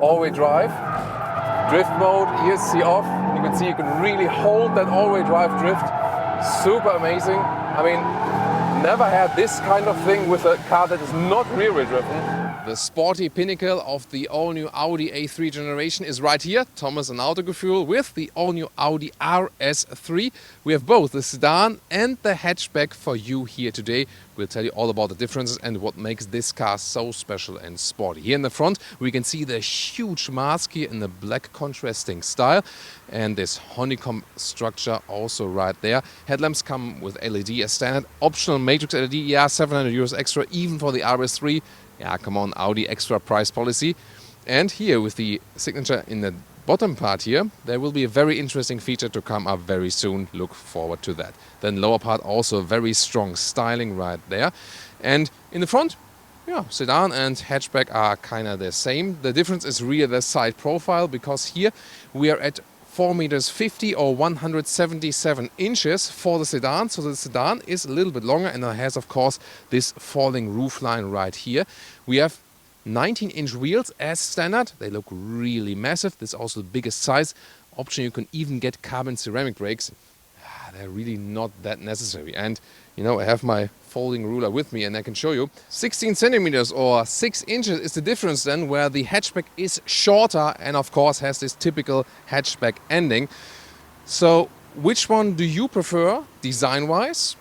All-wheel drive, drift mode, ESC off. You can see you can really hold that all-wheel drive drift. Super amazing. I mean, never had this kind of thing with a car that is not rear-wheel driven. The sporty pinnacle of the all-new Audi A3 generation is right here. Thomas and Autogefühl with the all-new Audi RS3. We have both the sedan and the hatchback for you here today. We'll tell you all about the differences and what makes this car so special and sporty. Here in the front we can see the huge mask here in the black contrasting style and this honeycomb structure also right there. Headlamps come with LED as standard, optional matrix LED, yeah, 700 euros extra even for the RS3. Yeah, come on, Audi extra price policy. And here with the signature in the bottom part here, there will be a very interesting feature to come up very soon. Look forward to that. Then lower part also very strong styling right there. And in the front, yeah, sedan and hatchback are kind of the same. The difference is really the side profile, because here we are at 4 meters 50 or 177 inches for the sedan. So the sedan is a little bit longer and it has, of course, this falling roofline right here. We have 19-inch wheels as standard. They look really massive. This is also the biggest size option. You can even get carbon ceramic brakes. They're really not that necessary. And you know, I have my folding ruler with me and I can show you 16 centimeters or 6 inches is the difference then, where the hatchback is shorter and of course has this typical hatchback ending. So which one do you prefer design wise?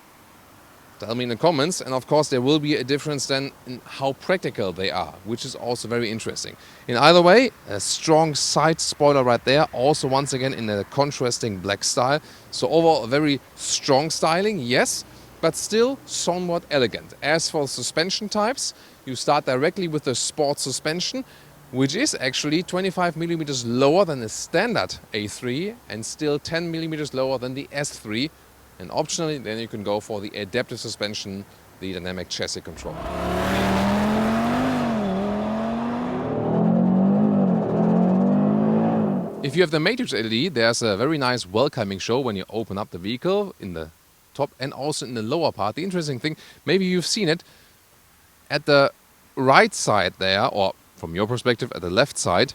Tell me in the comments. And of course there will be a difference then in how practical they are, which is also very interesting. In either way, a strong side spoiler right there, also once again in a contrasting black style. So overall a very strong styling, yes, but still somewhat elegant. As for suspension types, you start directly with the sport suspension, which is actually 25 millimeters lower than the standard A3 and still 10 millimeters lower than the S3. And optionally, then you can go for the adaptive suspension, the dynamic chassis control. If you have the matrix LED, there's a very nice welcoming show when you open up the vehicle in the top and also in the lower part. The interesting thing, maybe you've seen it, at the right side there, or from your perspective at the left side,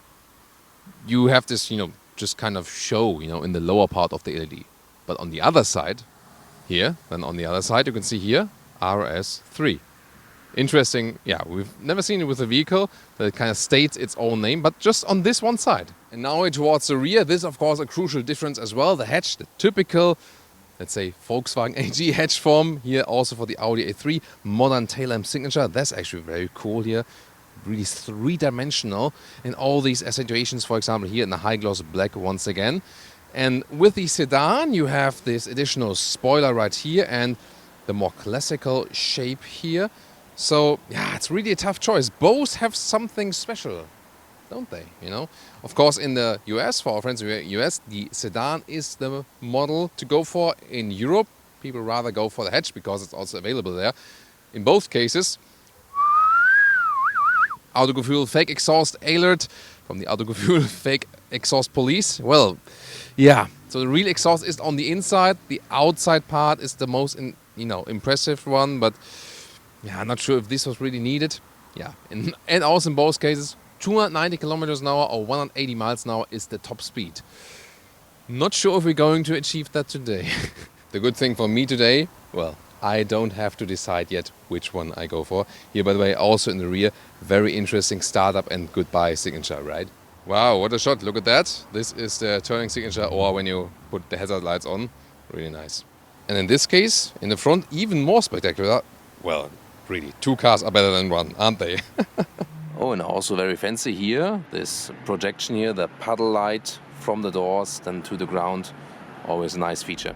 you have this, just kind of show, in the lower part of the LED. But on the other side, here, then on the other side, you can see here, RS3. Interesting, yeah, we've never seen it with a vehicle that kind of states its own name, but just on this one side. And now towards the rear, this is of course a crucial difference as well. The hatch, the typical, let's say, Volkswagen AG hatch form, here also for the Audi A3, modern tail lamp signature. That's actually very cool here. Really three-dimensional in all these accentuations, for example, here in the high gloss black once again. And with the sedan, you have this additional spoiler right here and the more classical shape here. So, yeah, it's really a tough choice. Both have something special, don't they? Of course, in the US, for our friends in the US, the sedan is the model to go for. In Europe, people rather go for the hatch because it's also available there. In both cases, Autogefühl fake exhaust alert from the Autogefühl fake exhaust police. Well, yeah, so the real exhaust is on the inside. The outside part is the most, impressive one. But yeah, I'm not sure if this was really needed. Yeah, and also in both cases, 290 kilometers an hour or 180 miles an hour is the top speed. Not sure if we're going to achieve that today. The good thing for me today, well, I don't have to decide yet which one I go for. Here, by the way, also in the rear, very interesting startup and goodbye signature, right? Wow, what a shot, look at that. This is the turning signature, or when you put the hazard lights on, really nice. And in this case, in the front, even more spectacular. Well, really, two cars are better than one, aren't they? Oh, and also very fancy here, this projection here, the puddle light from the doors then to the ground, always a nice feature.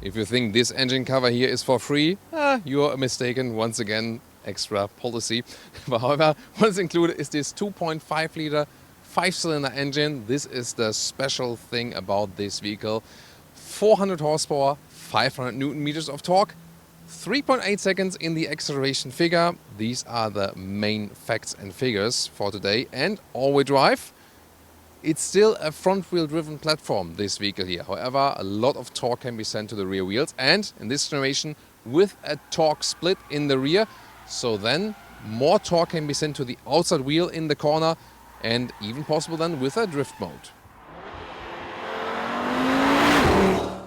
If you think this engine cover here is for free, you are mistaken. Once again, extra policy. However, what's included is this 2.5 liter 5-cylinder engine. This is the special thing about this vehicle. 400 horsepower, 500 Newton meters of torque, 3.8 seconds in the acceleration figure. These are the main facts and figures for today. And all-wheel drive. It's still a front-wheel driven platform, this vehicle here. However, a lot of torque can be sent to the rear wheels. And in this generation, with a torque split in the rear, So then more torque can be sent to the outside wheel in the corner, and even possible then with a drift mode.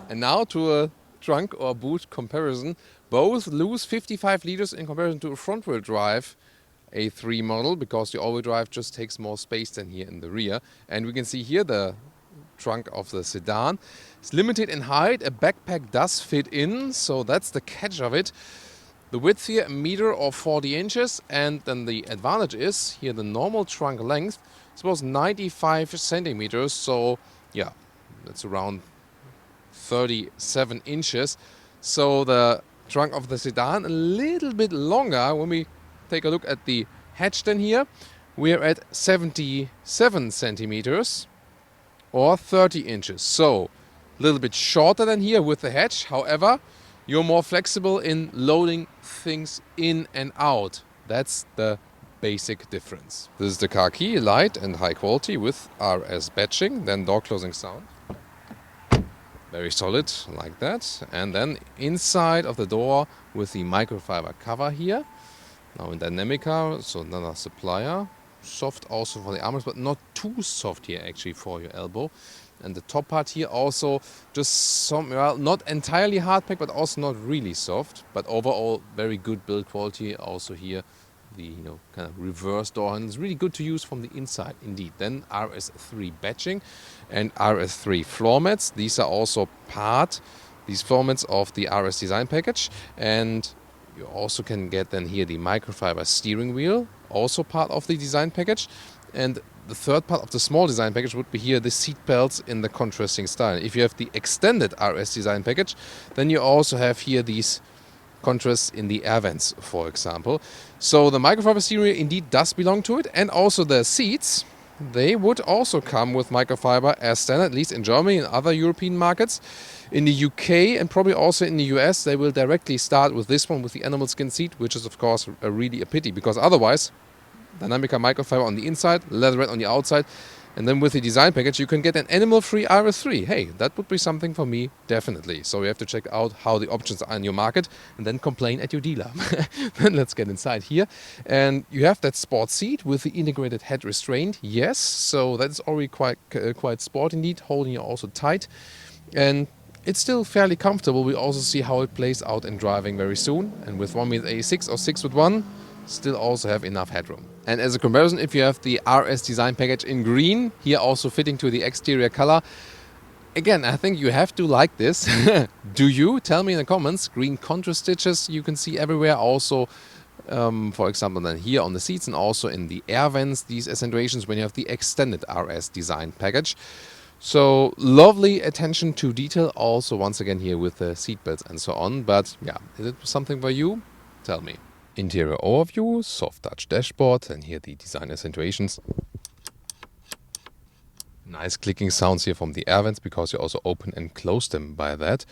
And now to a trunk or boot comparison. Both lose 55 liters in comparison to a front-wheel drive A3 model, because the all-wheel drive just takes more space than here in the rear. And we can see here the trunk of the sedan. It's limited in height. A backpack does fit in, so that's the catch of it. The width here, 1 meter or 40 inches. And then the advantage is here the normal trunk length is about 95 centimeters. So yeah, that's around 37 inches. So the trunk of the sedan a little bit longer. When we take a look at the hatch then here, we're at 77 centimeters or 30 inches. So a little bit shorter than here with the hatch. However, you're more flexible in loading things in and out. That's the basic difference. This is the car key, light and high quality with RS badging, then door closing sound. Very solid, like that. And then inside of the door with the microfiber cover here. Now in Dynamica, so another supplier. Soft also for the armrest, but not too soft here actually for your elbow. And the top part here also just some, well, not entirely hard pack, but also not really soft. But overall, very good build quality. Also here, the kind of reverse door handle is really good to use from the inside indeed. Then RS3 badging and RS3 floor mats. These are also these floor mats of the RS design package. And you also can get then here the microfiber steering wheel, also part of the design package. And the third part of the small design package would be here the seat belts in the contrasting style. If you have the extended RS design package, then you also have here these contrasts in the air vents, for example. So the microfiber steering wheel indeed does belong to it. And also the seats, they would also come with microfiber as standard, at least in Germany and other European markets. In the UK and probably also in the US, they will directly start with this one, with the animal skin seat, which is of course really a pity, because otherwise Dynamica microfiber on the inside, leatherette on the outside, and then with the design package you can get an animal-free RS3. Hey, that would be something for me, definitely. So you have to check out how the options are in your market and then complain at your dealer. Then let's get inside here. And you have that sport seat with the integrated head restraint. Yes, so that's already quite sport indeed, holding you also tight. And it's still fairly comfortable. We also see how it plays out in driving very soon. And with 1.86 or 6'1", still also have enough headroom. And as a comparison, if you have the RS design package in green, here also fitting to the exterior color, again, I think you have to like this. Do you? Tell me in the comments. Green contrast stitches you can see everywhere. Also, for example, then here on the seats and also in the air vents, these accentuations when you have the extended RS design package. So lovely attention to detail also once again here with the seat belts and so on. But yeah, is it something for you? Tell me. Interior overview, soft touch dashboard, and here the design accentuations. Nice clicking sounds here from the air vents, because you also open and close them by that.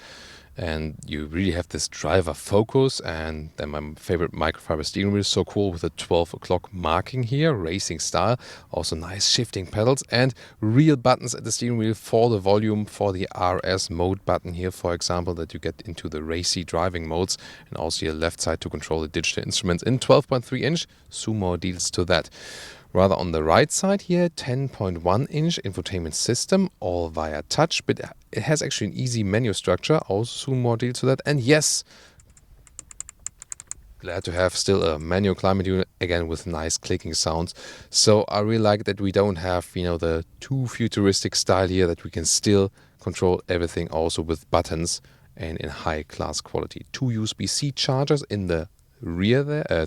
And you really have this driver focus. And then my favorite microfiber steering wheel is so cool with the 12 o'clock marking here, racing style. Also nice shifting pedals and real buttons at the steering wheel for the volume, for the RS mode button here, for example, that you get into the racy driving modes. And also your left side to control the digital instruments in 12.3 inch. Soon more deals to that. Rather on the right side here, 10.1 inch infotainment system, all via touch, but it has actually an easy menu structure. Also soon more deals to that. And yes, glad to have still a manual climate unit, again with nice clicking sounds. So I really like that we don't have, the too futuristic style here, that we can still control everything also with buttons and in high class quality. 2 USB-C chargers in the rear there,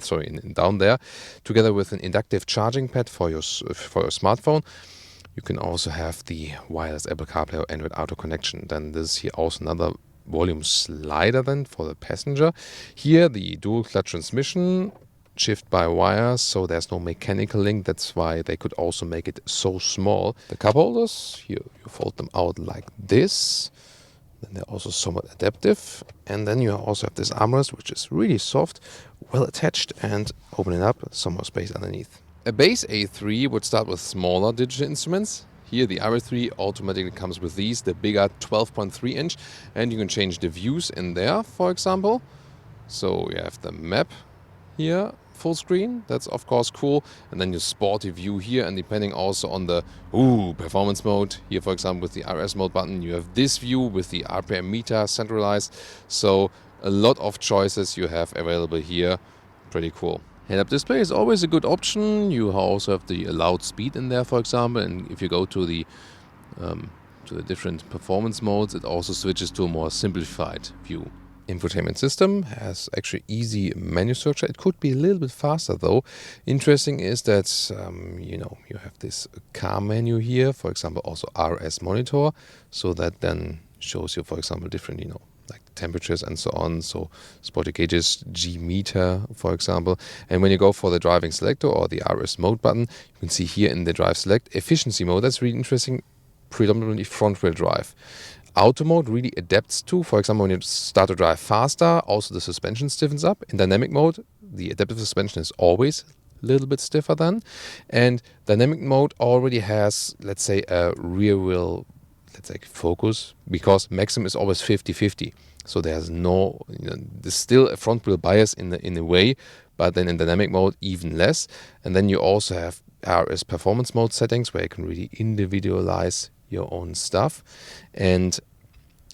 down there, together with an inductive charging pad for your smartphone. You can also have the wireless Apple CarPlay or Android Auto connection. Then this is here also another volume slider then for the passenger. Here the dual clutch transmission, shift by wire, so there's no mechanical link. That's why they could also make it so small. The cup holders, here you fold them out like this. Then they're also somewhat adaptive. And then you also have this armrest, which is really soft, well attached, and opening up, some more space underneath. A base A3 would start with smaller digital instruments. Here the RS3 automatically comes with these, the bigger 12.3 inch, and you can change the views in there, for example. So you have the map here, full screen. That's of course cool. And then your sporty view here, and depending also on the performance mode. Here, for example, with the RS mode button, you have this view with the RPM meter centralized. So a lot of choices you have available here. Pretty cool. Head-up display is always a good option. You also have the allowed speed in there, for example. And if you go to the different performance modes, it also switches to a more simplified view. Infotainment system has actually easy menu structure. It could be a little bit faster though. Interesting is that you have this car menu here, for example, also RS monitor, so that then shows you, for example, different like temperatures and so on. So sporty gauges, G meter, for example. And when you go for the driving selector or the RS mode button, you can see here in the drive select efficiency mode. That's really interesting. Predominantly front wheel drive. Auto mode really adapts to, for example, when you start to drive faster, also the suspension stiffens up. In dynamic mode, the adaptive suspension is always a little bit stiffer then. And dynamic mode already has, let's say, a rear wheel, let's say, focus, because maximum is always 50-50. So there's no, there's still a front wheel bias in a way, but then in dynamic mode, even less. And then you also have RS performance mode settings where you can really individualize your own stuff. And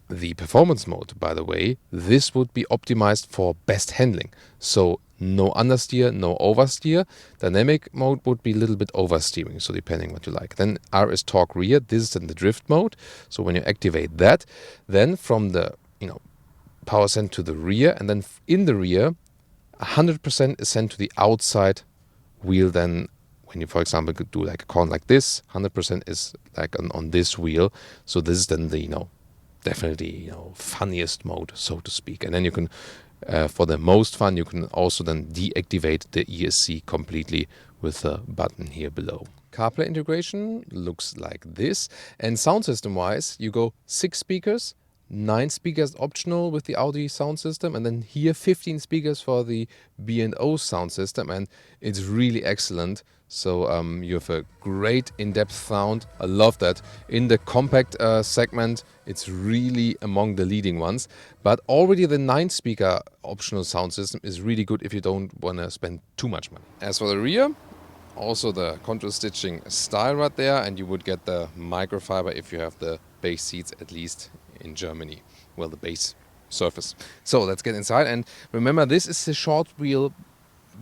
the performance mode, by the way, this would be optimized for best handling. So no understeer, no oversteer. Dynamic mode would be a little bit oversteering, so depending what you like. Then RS torque rear, this is in the drift mode. So when you activate that, then from the power sent to the rear, and then in the rear 100% is sent to the outside wheel. Then when you, for example, could do like a corner like this, 100% is like on this wheel. So this is then the definitely funniest mode, so to speak. And then you can for the most fun, you can also then deactivate the ESC completely with the button here below. CarPlay integration looks like this, and sound system wise you go 6 speakers, 9 speakers optional with the Audi sound system, and then here 15 speakers for the B&O sound system, and it's really excellent. So you have a great in-depth sound. I love that. In the compact segment, it's really among the leading ones. But already the 9-speaker optional sound system is really good if you don't want to spend too much money. As for the rear, also the contour stitching style right there, and you would get the microfiber if you have the base seats, at least in Germany. Well, the base surface. So let's get inside, and remember, this is the short wheel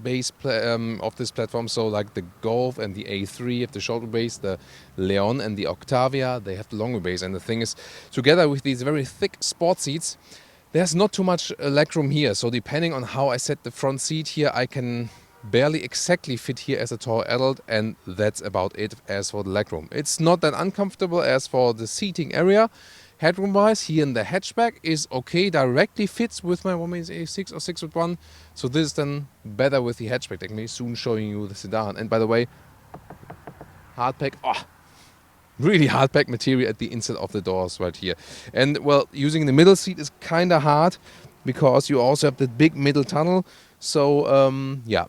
base of this platform. So like the Golf and the A3 have the short wheelbase, the Leon and the Octavia, they have the long wheelbase. And the thing is, together with these very thick sport seats, there's not too much legroom here. So depending on how I set the front seat here, I can barely exactly fit here as a tall adult, and that's about it as for the legroom. It's not that uncomfortable as for the seating area. Headroom wise, here in the hatchback is okay, directly fits with my 1.6 or 6.1. So this is then better with the hatchback. Technically soon showing you the sedan. And by the way, hardpack, really hardpack material at the inside of the doors right here. And well, using the middle seat is kind of hard because you also have the big middle tunnel. So yeah,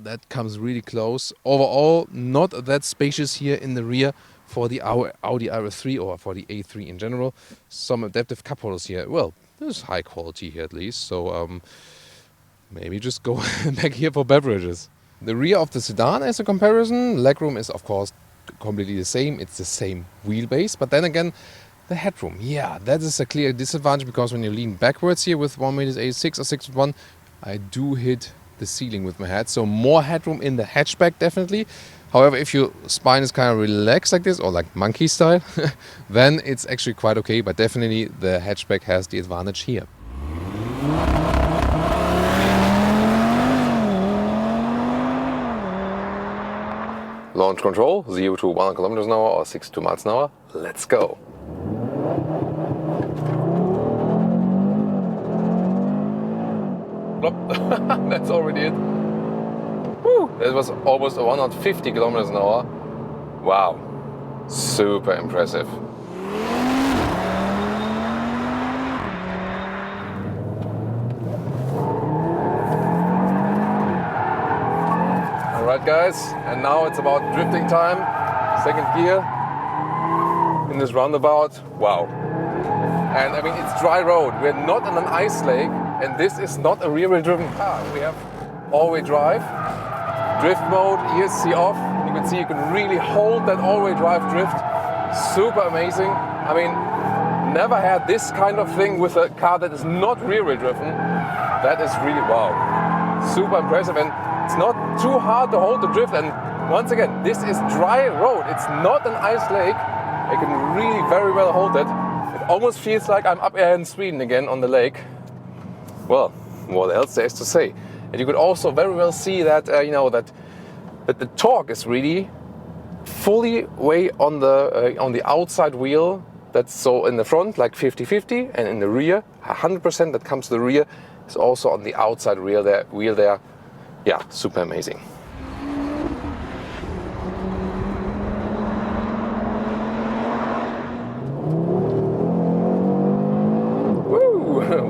that comes really close. Overall, not that spacious here in the rear for the Audi RS3 or for the A3 in general. Some adaptive cup holders here. Well, there's high quality here at least. So maybe just go back here for beverages. The rear of the sedan as a comparison, legroom is of course completely the same. It's the same wheelbase, but then again, the headroom, yeah, that is a clear disadvantage because when you lean backwards here with 1.86 or 6.1, I do hit the ceiling with my head. So more headroom in the hatchback definitely. However, if your spine is kind of relaxed like this, or like monkey style, then it's actually quite okay, but definitely the hatchback has the advantage here. Launch control, 0 to 100 kilometers an hour or 62 miles an hour. Let's go. That's already it. Woo! That was almost 150 kilometers an hour. Wow, super impressive. Alright guys, and now it's about drifting time. Second gear in this roundabout. Wow. And I mean, it's dry road. We're not on an ice lake, and this is not a rear-wheel driven car. We have all-wheel drive, drift mode, ESC off. You can see you can really hold that all-wheel drive drift. Super amazing. I mean, never had this kind of thing with a car that is not rear-wheel driven. That is really wow. Super impressive, and it's not too hard to hold the drift. And once again, this is dry road. It's not an ice lake. I can really very well hold it. It almost feels like I'm up here in Sweden again on the lake. Well, what else there is to say? And you could also very well see that that the torque is really fully way on the outside wheel. That's so in the front like 50-50, and in the rear 100% that comes to the rear is also on the outside wheel there. Yeah, super amazing.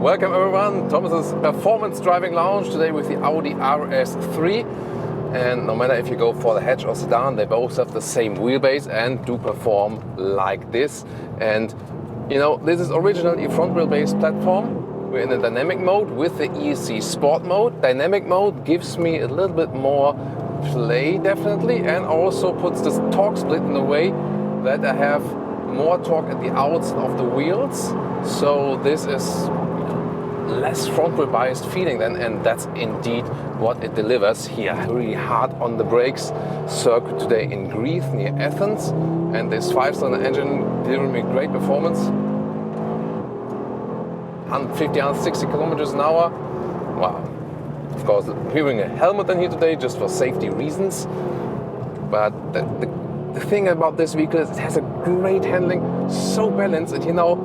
Welcome everyone, Thomas's Performance Driving Lounge today with the Audi RS3. And no matter if you go for the hatch or sedan, they both have the same wheelbase and do perform like this. And you know, this is originally a front wheelbase platform. We're in the dynamic mode with the ESC Sport mode. Dynamic mode gives me a little bit more play definitely, and also puts this torque split in a way that I have more torque at the outs of the wheels. So this is less front wheel biased feeling then, and that's indeed what it delivers here. Really hard on the brakes. Circuit today in Greece near Athens, and this 5-cylinder engine delivering me great performance. 150, 160 kilometers an hour. Wow. Of course, wearing a helmet in here today just for safety reasons. But the thing about this vehicle is it has a great handling, so balanced, and you know,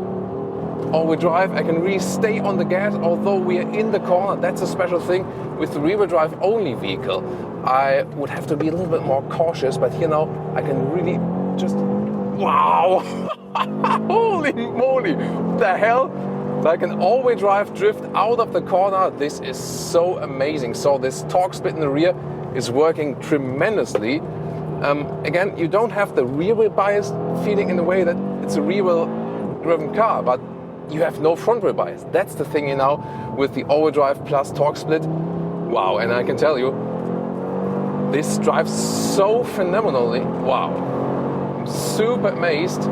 all-wheel drive, I can really stay on the gas although we are in the corner. That's a special thing. With the rear-wheel drive only vehicle, I would have to be a little bit more cautious, but you know, I can really just, wow, holy moly, what the hell? Like an all-wheel drive drift out of the corner. This is so amazing. So this torque split in the rear is working tremendously. Again, you don't have the rear-wheel bias feeling in the way that it's a rear-wheel driven car, but you have no front wheel bias. That's the thing, you know, with the all-wheel drive plus torque split. Wow, and I can tell you, this drives so phenomenally. Wow, I'm super amazed.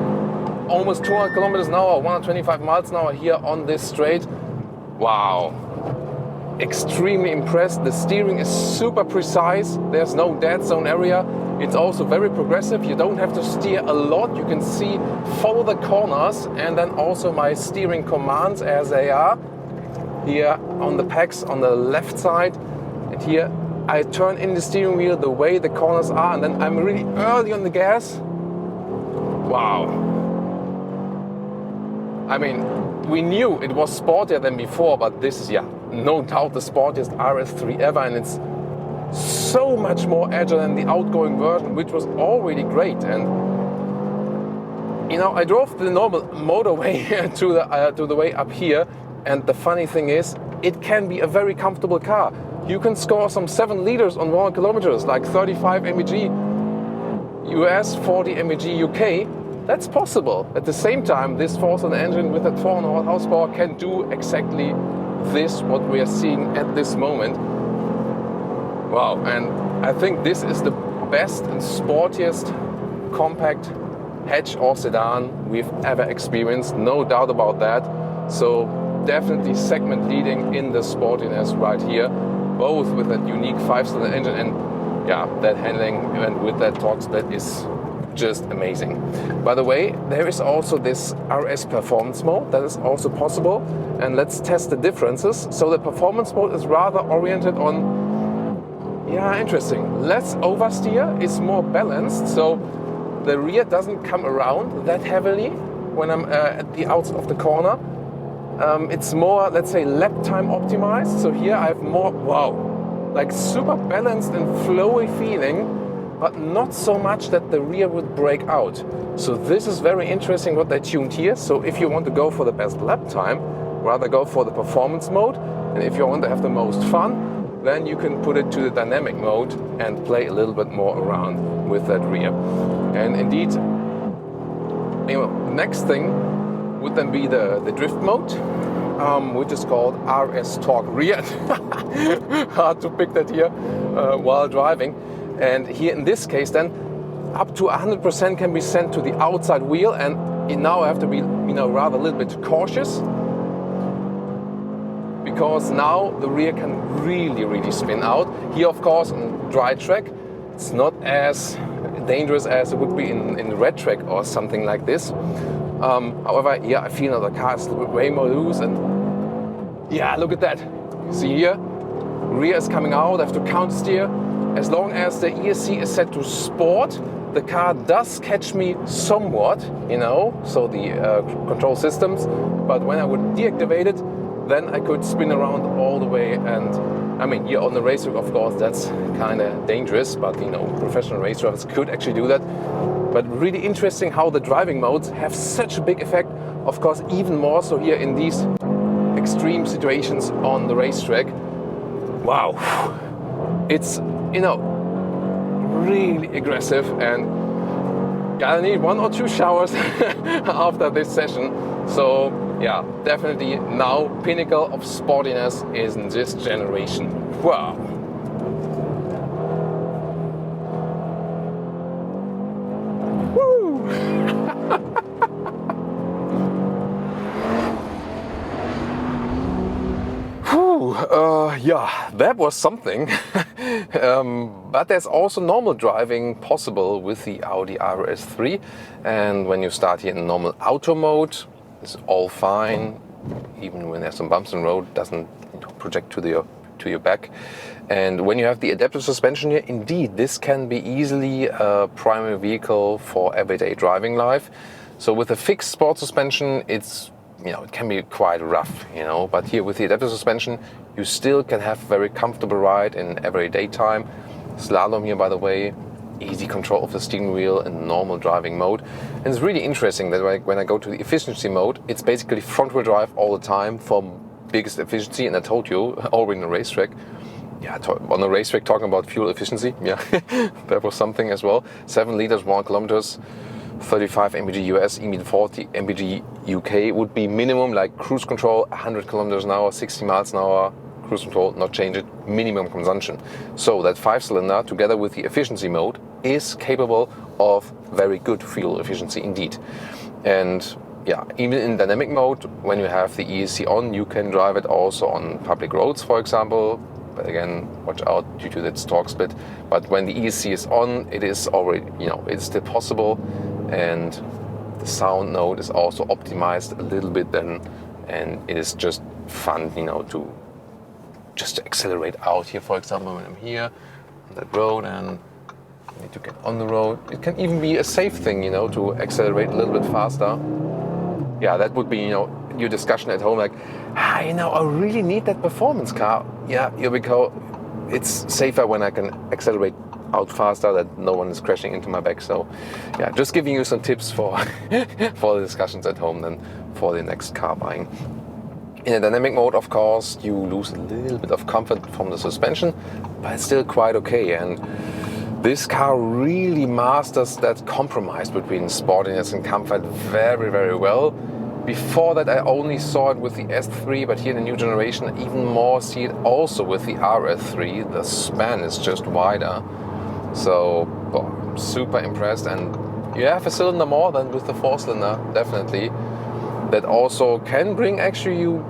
Almost 200 kilometers an hour, 125 miles an hour here on this straight. Wow, extremely impressed. The steering is super precise. There's no dead zone area. It's also very progressive. You don't have to steer a lot. You can see, follow the corners, and then also my steering commands as they are here on the pegs on the left side. And here I turn in the steering wheel the way the corners are, and then I'm really early on the gas. Wow. I mean, we knew it was sportier than before, but this is, yeah, no doubt the sportiest RS3 ever, and it's so much more agile than the outgoing version, which was already great. And you know, I drove the normal motorway to the way up here, and the funny thing is, it can be a very comfortable car. You can score some 7 liters on 100 kilometers, like 35 mpg US, 40 mpg UK. That's possible. At the same time, this 4-cylinder engine with that 400 horsepower can do exactly this, what we are seeing at this moment. Wow, and I think this is the best and sportiest compact hatch or sedan we've ever experienced, no doubt about that. So definitely segment leading in the sportiness right here, both with that unique 5-cylinder engine and yeah, that handling and with that torque split is just amazing. By the way, there is also this RS performance mode that is also possible, and let's test the differences. So the performance mode is rather oriented on, yeah, interesting, less oversteer, it's more balanced, so the rear doesn't come around that heavily when I'm at the outs of the corner. It's more, let's say, lap time optimized, so here I have more, wow, like super balanced and flowy feeling, but not so much that the rear would break out. So this is very interesting what they tuned here. So if you want to go for the best lap time, rather go for the performance mode, and if you want to have the most fun, then you can put it to the dynamic mode and play a little bit more around with that rear. And indeed, you know, the next thing would then be the drift mode. which is called RS Torque rear. Hard to pick that here while driving. And here in this case then, up to 100% can be sent to the outside wheel, and now I have to be rather a little bit cautious, because now the rear can really spin out. Here of course on dry track it's not as dangerous as it would be in red track or something like this. However, yeah, I feel now the car is a little bit way more loose, and yeah, look at that. See here, rear is coming out, I have to counter steer. As long as the ESC is set to sport, the car does catch me somewhat, so the control systems, but when I would deactivate it, then I could spin around all the way. And I mean, here on the racetrack, of course, that's kind of dangerous, but professional race drivers could actually do that. But really interesting how the driving modes have such a big effect, of course, even more so here in these extreme situations on the racetrack. Wow, it's really aggressive, and gonna need 1 or 2 showers after this session. So yeah, definitely now pinnacle of sportiness is in this generation. Wow. Woo. Yeah, that was something. But there's also normal driving possible with the Audi RS3, and when you start here in normal auto mode, it's all fine. Even when there's some bumps in the road, it doesn't project to your back. And when you have the adaptive suspension here, indeed, this can be easily a primary vehicle for everyday driving life. So with a fixed sport suspension, it's it can be quite rough, but here with the adaptive suspension, you still can have very comfortable ride in everyday time. Slalom here, by the way, easy control of the steering wheel in normal driving mode. And it's really interesting that when I go to the efficiency mode, it's basically front wheel drive all the time for biggest efficiency. And I told you already on the racetrack, on the racetrack talking about fuel efficiency, that was something as well. 7 liters, 1 kilometers. 35 mpg US, even 40 mpg UK would be minimum, like cruise control, 100 kilometers an hour, 60 miles an hour, cruise control, not change it, minimum consumption. So that 5-cylinder together with the efficiency mode is capable of very good fuel efficiency indeed. And yeah, even in dynamic mode, when you have the ESC on, you can drive it also on public roads, for example. But again, watch out due to that torque split. But when the ESC is on, it is already, it's still possible. And the sound node is also optimized a little bit then, and it is just fun, to accelerate out here. For example, when I'm here on that road and I need to get on the road, it can even be a safe thing, to accelerate a little bit faster. Yeah, that would be, your discussion at home, like, I really need that performance car. Yeah, because it's safer when I can accelerate out faster, that no one is crashing into my back. So yeah, just giving you some tips for for the discussions at home then for the next car buying. In a dynamic mode, of course, you lose a little bit of comfort from the suspension, but it's still quite okay. And this car really masters that compromise between sportiness and comfort very well. Before that, I only saw it with the S3, but here in the new generation, I even more see it also with the RS3. The span is just wider. So, I'm super impressed, and you have a cylinder more than with the 4-cylinder, definitely. That also can bring actually you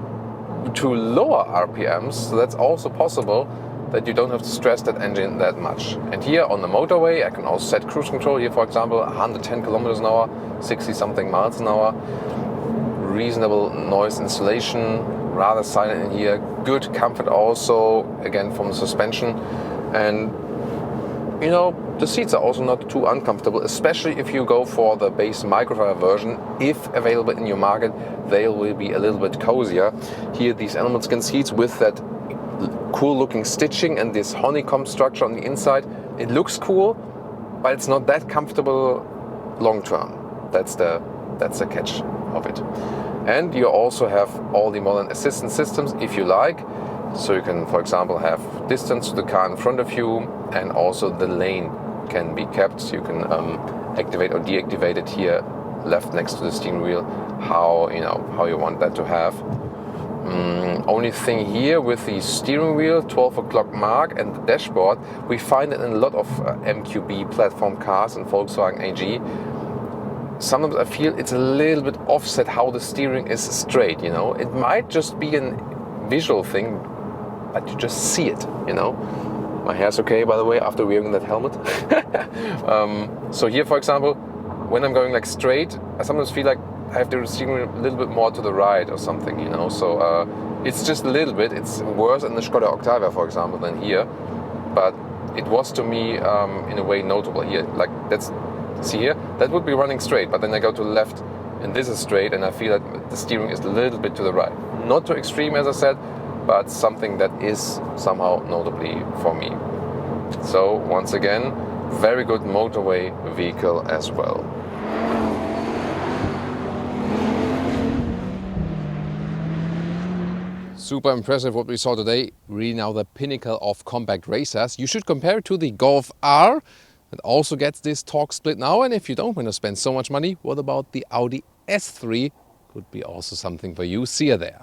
to lower RPMs, so that's also possible, that you don't have to stress that engine that much. And here on the motorway, I can also set cruise control here, for example, 110 kilometers an hour, 60 something miles an hour. Reasonable noise insulation, rather silent in here, good comfort also, again from the suspension. And the seats are also not too uncomfortable, especially if you go for the base microfiber version. If available in your market, they will be a little bit cozier. Here, these animal skin seats with that cool looking stitching and this honeycomb structure on the inside, it looks cool, but it's not that comfortable long term. That's the catch of it. And you also have all the modern assistance systems if you like. So you can, for example, have distance to the car in front of you, and also the lane can be kept. So you can activate or deactivate it here, left next to the steering wheel, how you want that to have. Only thing here with the steering wheel, 12 o'clock mark, and the dashboard, we find it in a lot of MQB platform cars and Volkswagen AG. Sometimes I feel it's a little bit offset how the steering is straight, you know. It might just be a visual thing, but you just see it, you know. My hair's okay, by the way, after wearing that helmet. So here, for example, when I'm going like straight, I sometimes feel like I have the steering wheel a little bit more to the right or something, you know. So it's just a little bit. It's worse in the Skoda Octavia, for example, than here. But it was to me, in a way, notable here. Like that's, see here, that would be running straight, but then I go to the left, and this is straight, and I feel that the steering is a little bit to the right. Not too extreme, as I said, but something that is somehow notably for me. So once again, very good motorway vehicle as well. Super impressive what we saw today. Really now the pinnacle of compact racers. You should compare it to the Golf R. It also gets this torque split now. And if you don't want to spend so much money, what about the Audi S3? Could be also something for you. See you there.